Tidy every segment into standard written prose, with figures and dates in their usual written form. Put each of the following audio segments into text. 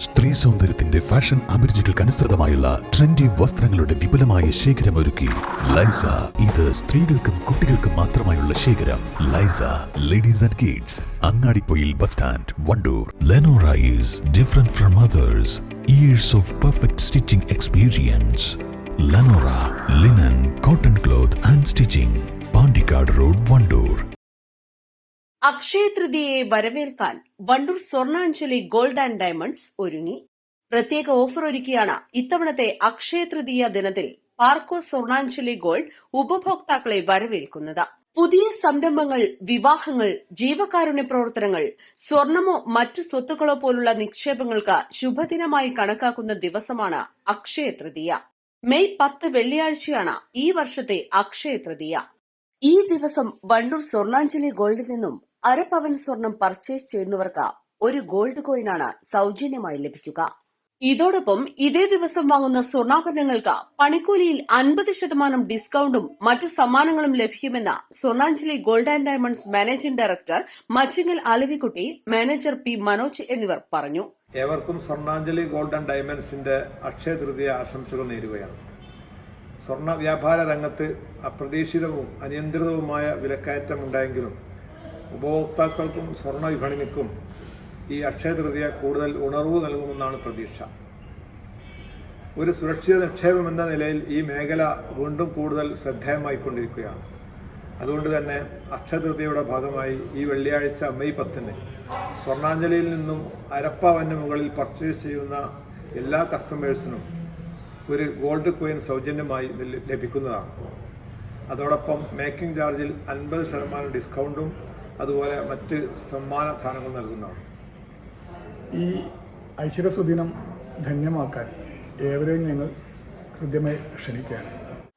സ്ത്രീ സൗന്ദര്യത്തിന്റെ fashion അഭിരുചികൾക്കനുസൃതമായുള്ള trendy വസ്ത്രങ്ങളുടെ വിപുലമായ ശേഖരമൊരുക്കി ലൈസ. ഇത് സ്ത്രീകൾക്കും കുട്ടികൾക്കും മാത്രമായുള്ള ശേഖരം. ലൈസ ladies and kids, Angadipoyil bus stand, Wandoor. ലെനോറ is different from others. Years of perfect stitching experience. Lenora linen, cotton cloth and stitching. Pandikkad road, Wandoor. Akshaya തൃതീയയെ വരവേൽക്കാൻ Wandoor Swarnanjali gold and diamonds ഒരുങ്ങി. പ്രത്യേക ഓഫർ ഒരുക്കിയാണ് ഇത്തവണത്തെ അക്ഷയ തൃതീയ ദിനത്തിൽ പാർക്കോ സ്വർണ്ണാഞ്ജലി ഗോൾഡ് ഉപഭോക്താക്കളെ വരവേൽക്കുന്നത്. പുതിയ സംരംഭങ്ങൾ, വിവാഹങ്ങൾ, ജീവകാരുണ്യ പ്രവർത്തനങ്ങൾ, സ്വർണമോ മറ്റു സ്വത്തുക്കളോ പോലുള്ള നിക്ഷേപങ്ങൾക്ക് ശുഭദിനമായി കണക്കാക്കുന്ന ദിവസമാണ് അക്ഷയ തൃതീയ. മെയ് 10 വെള്ളിയാഴ്ചയാണ് ഈ വർഷത്തെ അക്ഷയ തൃതീയ. ഈ ദിവസം വണ്ടൂർ സ്വർണ്ണാഞ്ജലി ഗോൾഡിൽ നിന്നും അരപ്പവൻ സ്വർണം പർച്ചേസ് ചെയ്യുന്നവർക്ക് ഒരു ഗോൾഡ് കോയിനാണ് സൗജന്യമായി ലഭിക്കുക. ഇതോടൊപ്പം ഇതേ ദിവസം വാങ്ങുന്ന സ്വർണ്ണാഭരണങ്ങൾക്ക് പണിക്കൂലിയിൽ 50% ഡിസ്കൌണ്ടും മറ്റു സമ്മാനങ്ങളും ലഭിക്കുമെന്ന് Swarnanjali gold and diamonds managing director Machingal Alavikutty, manager P Manoj എന്നിവർ പറഞ്ഞു. ഏവർക്കും സ്വർണ്ണാഞ്ജലി ഗോൾഡ് ആൻഡ് ഡയമണ്ട്സിന്റെ അക്ഷയ തൃതീയ ആശംസകൾ നേരുകയാണ്. സ്വർണ്ണ വ്യാപാര രംഗത്ത് അപ്രതീക്ഷിതവും അനിയന്ത്രിതവുമായ വിലക്കയറ്റമുണ്ടായെങ്കിലും ഉപഭോക്താക്കൾക്കും സ്വർണ്ണ വിപണിക്കും ഈ അക്ഷയ തൃതീയ കൂടുതൽ ഉണർവ് നൽകുമെന്നാണ് പ്രതീക്ഷ. ഒരു സുരക്ഷിത നിക്ഷേപം എന്ന നിലയിൽ ഈ മേഖല വീണ്ടും കൂടുതൽ ശ്രദ്ധേയമായിക്കൊണ്ടിരിക്കുകയാണ്. അതുകൊണ്ട് തന്നെ അക്ഷയ തൃതീയയുടെ ഭാഗമായി ഈ വെള്ളിയാഴ്ച മെയ് 10 സ്വർണ്ണാഞ്ജലിയിൽ നിന്നും അരപ്പവന് മുകളിൽ പർച്ചേസ് ചെയ്യുന്ന എല്ലാ കസ്റ്റമേഴ്സിനും ഒരു ഗോൾഡ് കോയിൻ സൗജന്യമായി ലഭിക്കുന്നതാണ്. അതോടൊപ്പം മേക്കിംഗ് ചാർജിൽ 50% ഡിസ്കൗണ്ടും അതുപോലെ മറ്റ് സമ്മാനദാനങ്ങൾ നൽകുന്നതാണ്. ഈ ഐശ്വര്യസുദിനം ധന്യമാക്കാൻ ഏവരെയും ഞങ്ങൾ ഹൃദ്യമായി ക്ഷണിക്കുകയാണ്.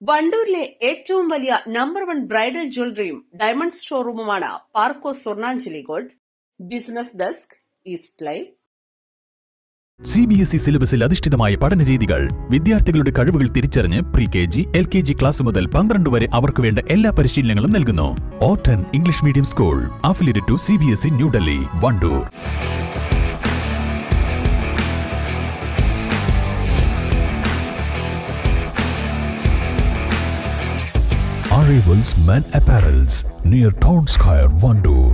വണ്ടൂരിലെ ഏറ്റവും വലിയ നമ്പർ 1 ബ്രൈഡൽ ജ്വല്ലറിയും ഡയമണ്ട്സ് ഷോറൂമുമാണ് Parco Swarnanjali gold. Business desk, East Live. CBSE സിലബസിൽ അധിഷ്ഠിതമായ പഠനരീതികൾ. വിദ്യാർത്ഥികളുടെ കഴിവുകൾ തിരിച്ചറിഞ്ഞ് pre-KG, LKG ക്ലാസ് മുതൽ 12 വരെ അവർക്ക് വേണ്ട എല്ലാ പരിശീലനങ്ങളും നൽകുന്നു. ഓട്ടൻ English medium school, affiliated to CBSE, New Delhi, Wandoor. Arrivals Men Apparels, near Town Square, Vandoor.